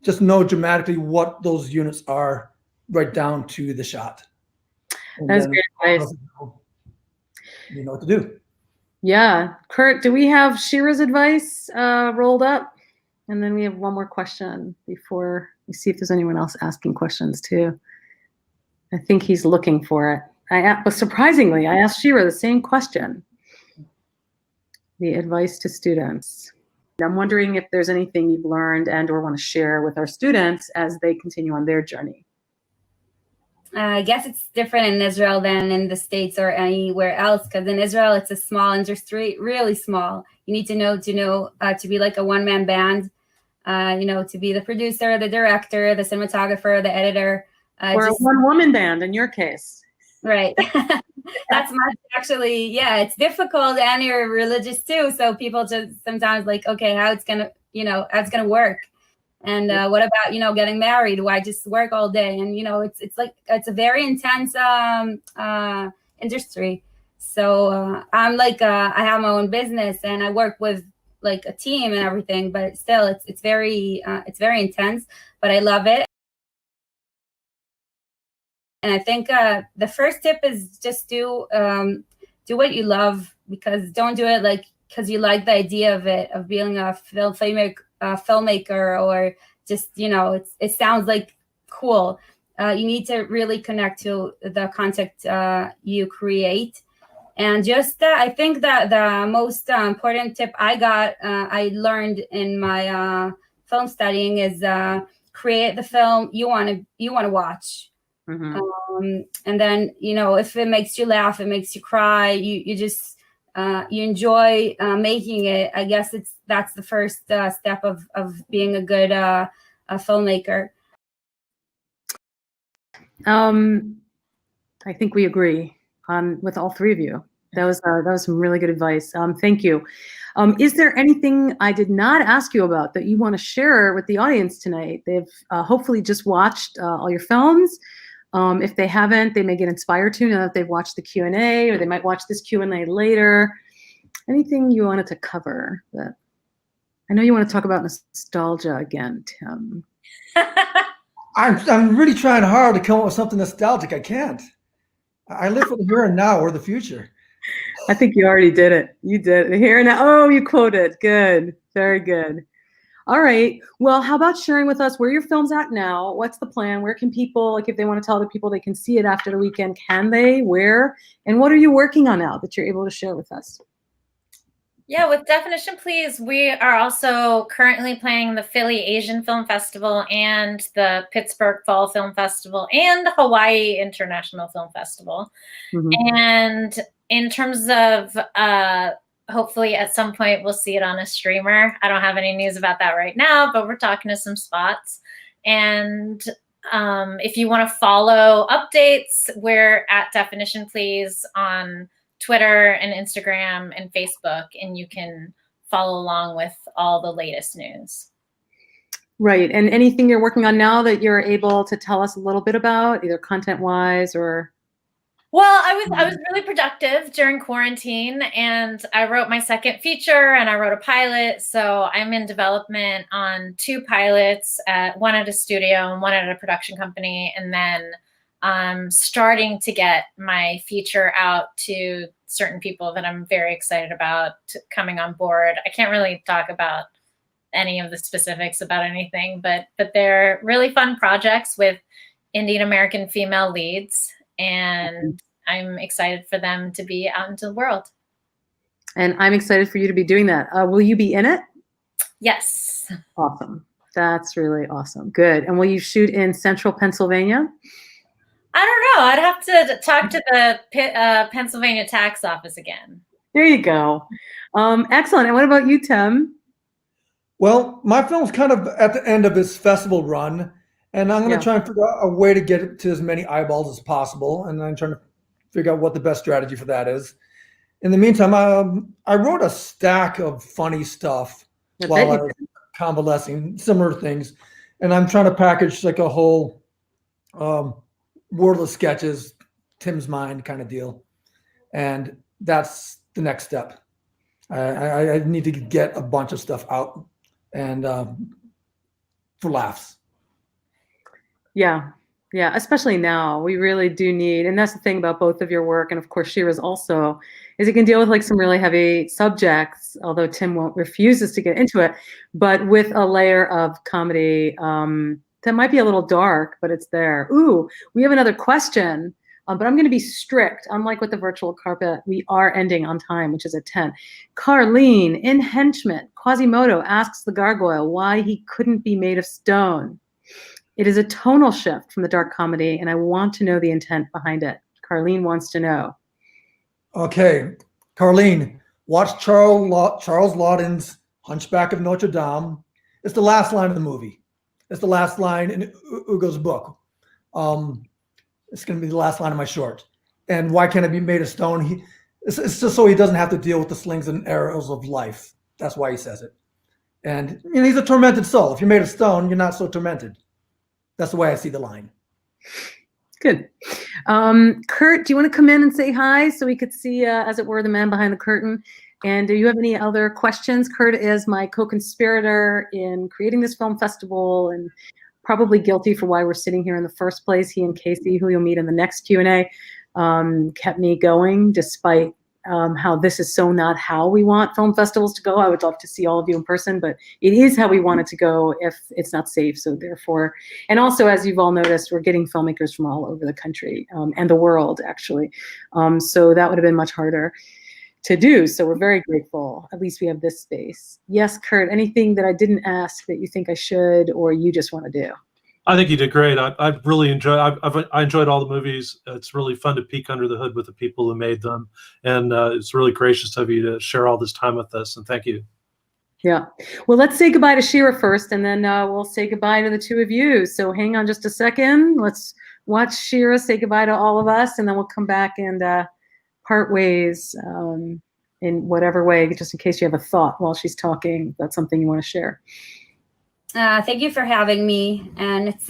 just know dramatically what those units are, right down to the shot. And that's great advice. You know what to do. Yeah. Kurt, do we have Shira's advice rolled up? And then we have one more question before we see if there's anyone else asking questions too. I think he's looking for it. But surprisingly, I asked Shira the same question. The advice to students. I'm wondering if there's anything you've learned and or want to share with our students as they continue on their journey. I guess it's different in Israel than in the States or anywhere else, because in Israel, it's a small industry, really small. You need to know to be like a one-man band, to be the producer, the director, the cinematographer, the editor. Or a one-woman band in your case. Right. That's much actually, yeah, it's difficult, and you're religious too. So people just sometimes like, okay, how it's gonna work. And what about, getting married? Why just work all day? And, it's a very intense industry. So I'm like, I have my own business and I work with like a team and everything, but still it's very intense, but I love it. And I think the first tip is just do what you love, because don't do it like because you like the idea of it, of being a filmmaker, or just it sounds like cool. You need to really connect to the content you create. And just I think that the most important tip I learned in my film studying is create the film you want to watch. And then, you know, if it makes you laugh, it makes you cry, you just you enjoy making it. I guess that's the first step of being a good a filmmaker. I think we agree with all three of you. That was some really good advice. Thank you. Is there anything I did not ask you about that you want to share with the audience tonight? They've hopefully just watched all your films. If they haven't, they may get inspired to now that they've watched the Q&A, or they might watch this Q&A later. Anything you wanted to cover? That I know you want to talk about nostalgia again, Tim. I'm really trying hard to come up with something nostalgic. I can't. I live for the here and now or the future. I think you already did it. You did it. Here and now. Oh, you quoted. Good. Very good. All right. Well, how about sharing with us where your film's at now? What's the plan? Where can people, like if they want to tell other people they can see it after the weekend, can they? Where? And what are you working on now that you're able to share with us? Yeah, with Definition Please, we are also currently playing the Philly Asian Film Festival and the Pittsburgh Fall Film Festival and the Hawaii International Film Festival. And in terms of hopefully at some point we'll see it on a streamer. I don't have any news about that right now, but we're talking to some spots. And if you want to follow updates, we're at Definition Please on Twitter and Instagram and Facebook, and you can follow along with all the latest news. Right. And anything you're working on now that you're able to tell us a little bit about, either content-wise or? Well, I was really productive during quarantine, and I wrote my second feature and I wrote a pilot. So I'm in development on 2 pilots, one at a studio and one at a production company. And then I'm starting to get my feature out to certain people that I'm very excited about coming on board. I can't really talk about any of the specifics about anything, but they're really fun projects with Indian American female leads, and I'm excited for them to be out into the world. And I'm excited for you to be doing that. Will you be in it? Yes. Awesome. That's really awesome. Good. And will you shoot in Central Pennsylvania? I don't know. I'd have to talk to the Pennsylvania tax office again. There you go. Excellent. And what about you, Tim? Well, my film's kind of at the end of its festival run, and I'm going to try and figure out a way to get it to as many eyeballs as possible. And I'm trying to figure out what the best strategy for that is. In the meantime, I wrote a stack of funny stuff while I was convalescing, similar things. And I'm trying to package like a whole wordless sketches, Tim's Mind kind of deal. And that's the next step. I need to get a bunch of stuff out and for laughs. Yeah. Yeah. Especially now, we really do need, and that's the thing about both of your work. And of course, Shira's also, is it can deal with like some really heavy subjects, although Tim refuses to get into it, but with a layer of comedy that might be a little dark, but it's there. Ooh, we have another question, but I'm going to be strict. Unlike with the virtual carpet, we are ending on time, which is at 10. Carlene in Henchman, Quasimodo asks the gargoyle why he couldn't be made of stone. It is a tonal shift from the dark comedy, and I want to know the intent behind it. Carlene wants to know. Okay, Carlene, watch Charles Laughton's Hunchback of Notre Dame. It's the last line of the movie. It's the last line in Hugo's book. It's going to be the last line of my short. And why can't it be made of stone? It's just so he doesn't have to deal with the slings and arrows of life. That's why he says it. And you know, he's a tormented soul. If you're made of stone, you're not so tormented. That's the way I see the line. Good. Kurt, do you want to come in and say hi so we could see, as it were, the man behind the curtain? And do you have any other questions? Kurt is my co-conspirator in creating this film festival and probably guilty for why we're sitting here in the first place. He and Casey, who you'll meet in the next Q&A, kept me going despite how this is so not how we want film festivals to go. I would love to see all of you in person, but it is how we want it to go if it's not safe. So therefore, and also, as you've all noticed, we're getting filmmakers from all over the country and the world, actually. So that would have been much harder. to do. So we're very grateful. At least we have this space. Yes, Kurt, anything that I didn't ask that you think I should, or you just want to do? I think you did great. I've really enjoyed. I enjoyed all the movies. It's really fun to peek under the hood with the people who made them, and it's really gracious of you to share all this time with us. And thank you. Yeah. Well, let's say goodbye to Shira first, and then we'll say goodbye to the two of you. So hang on just a second. Let's watch Shira say goodbye to all of us, and then we'll come back and part ways in whatever way, just in case you have a thought while she's talking. If that's something you want to share. Thank you for having me. And it's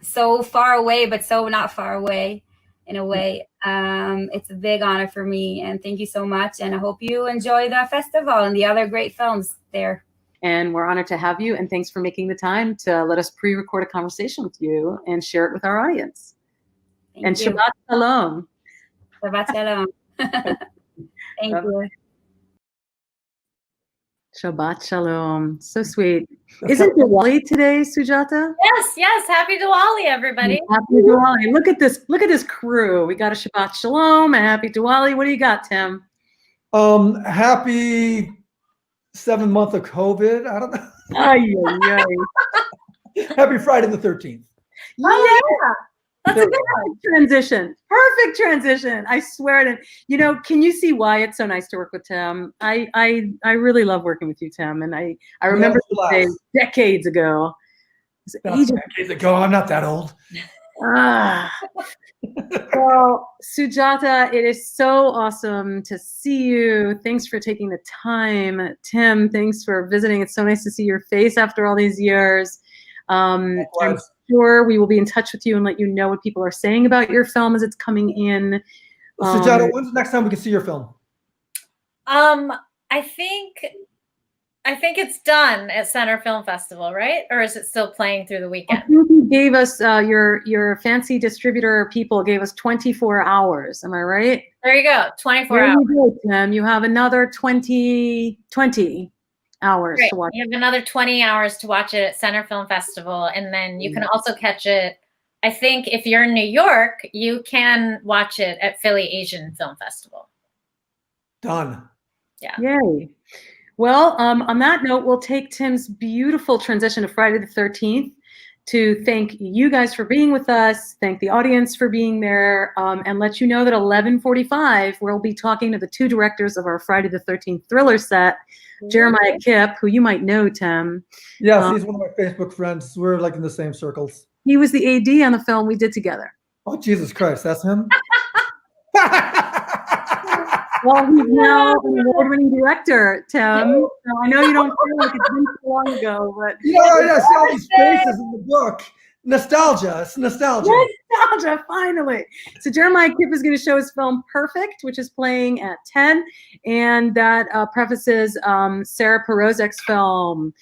so far away, but so not far away in a way. It's a big honor for me. And thank you so much. And I hope you enjoy the festival and the other great films there. And we're honored to have you. And thanks for making the time to let us pre-record a conversation with you and share it with our audience. Thank you. Shabbat Shalom. Shabbat Shalom. Thank you. Shabbat Shalom. So sweet. Isn't Diwali today, Sujata? Yes. Happy Diwali, everybody. Happy Diwali. Look at this crew. We got a Shabbat Shalom, a happy Diwali. What do you got, Tim? Happy 7th month of COVID. I don't know. Happy Friday the 13th. Oh, yeah. That's a good transition. Perfect transition. I swear to you know, can you see why it's so nice to work with Tim? I really love working with you, Tim. And I remember decades ago. Decades ago. I'm not that old. Well, Sujata, it is so awesome to see you. Thanks for taking the time. Tim, thanks for visiting. It's so nice to see your face after all these years. I'm sure we will be in touch with you and let you know what people are saying about your film as it's coming in. Sujata, when's the next time we can see your film? I think it's done at Center Film Festival, right? Or is it still playing through the weekend? I think you gave us your fancy distributor people gave us 24 hours. Am I right? There you go, 24 hours. You go, Tim. You have another 20 hours to watch. You have another 20 hours to watch it at Center Film Festival, and then you can also catch it. I think if you're in New York, you can watch it at Philly Asian Film Festival. Done. Yeah. Yay. Well, on that note, we'll take Tim's beautiful transition to Friday the 13th to thank you guys for being with us, thank the audience for being there, and let you know that 11:45, we'll be talking to the two directors of our Friday the 13th thriller set, Jeremiah Kipp, who you might know, Tim. Yes, he's one of my Facebook friends. We're like in the same circles. He was the AD on the film we did together. Oh, Jesus Christ, that's him? Well, he's now an award-winning director, Tim. So I know you don't feel like it's been so long ago, but I see all these faces in the book. Nostalgia. It's nostalgia. Nostalgia, finally. So Jeremiah Kipp is going to show his film Perfect, which is playing at 10, and that prefaces Sarah Perozek's film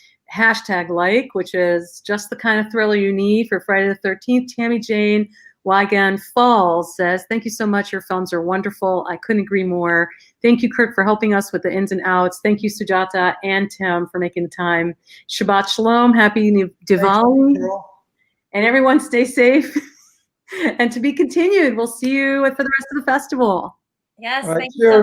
#Like, which is just the kind of thriller you need for Friday the 13th. Tammy Jane Wigan Falls says, thank you so much. Your films are wonderful. I couldn't agree more. Thank you, Kurt, for helping us with the ins and outs. Thank you, Sujata and Tim, for making the time. Shabbat Shalom. Happy Diwali. And everyone stay safe. And to be continued. We'll see you for the rest of the festival. Yes, right, thank you so much.